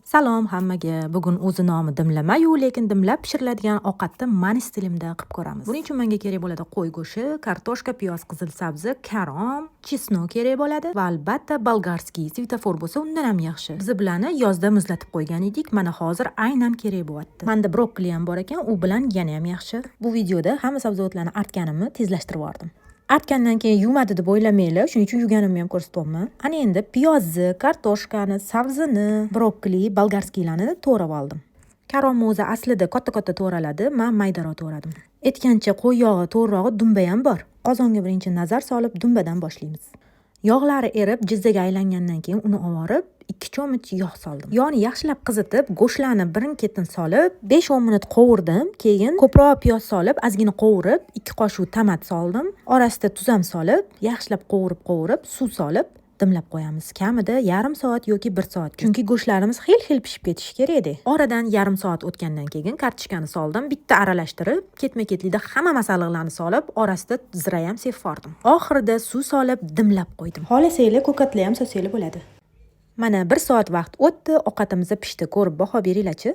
Salom hammaga. Bugun o'zi nomi dimlama-yu, lekin dimlab pishiriladigan ovqatni mani stilimda qilib ko'ramiz. Buning uchun menga kerak bo'ladi qo'y go'shti, kartoshka, piyoz, qizil sabzi, karom, chesnok kerak bo'ladi va albatta bolgarskiy svetofor bo'lsa undan ham yaxshi. Biz bularni yozda muzlatib qo'ygan edik, mana hozir aynan kerak bo'lyapti. Menda brokkoli ham bor ekan, u bilan yana ham yaxshi. Bu videoda hamma sabzavotlarni artganimni tezlashtirib yubordim. Artgandan keyin yuvmadi deb o'ylamanglar, shuning uchun yuganimni ham ko'rsatyapman. Ana endi piyozni, kartoshkani, sabzini, brokkoli, bolgarskiylarni to'g'rab oldim. Karomni o'zi aslida katta-katta to'g'raladi, men maydaroq to'g'radim. Aytgancha qo'y yog'i to'g'rog'i dumba ham bor. Qozonga birinchi nazar solib dumbadan boshlaymiz. Yog'lari erib, jizzaga aylangandan keyin uni ovorib, 2 cho'mich yog' soldim. Yog'ni yaxshilab qizitib, go'shtlarni birin-ketin solib, 5-10 minut qovurdim. Keyin ko'proq piyoz solib, ozgina qovurib, 2 qoshiq tomat soldim. Orasiga tuz ham solib, yaxshilab qovurib, suv solib, dimlab qo'yamiz. Kamida yarim soat yoki 1 soat. Chunki go'shtlarimiz xil-xil pishib ketishi kerak edi. Oradan yarim soat o'tgandan keyin kartoshkani soldim. Bitta aralashtirib, ketma-ketlikda hamma masalliqlarni solib, orasida zira ham sevib yubordim. Oxirida suv solib, dimlab qo'ydim. Xohlasanglar ko'katlar ham solsanglar bo'ladi. Mana 1 soat vaqt o'tdi, ovqatimiz pishdi. Ko'rib baho beringlar-chi.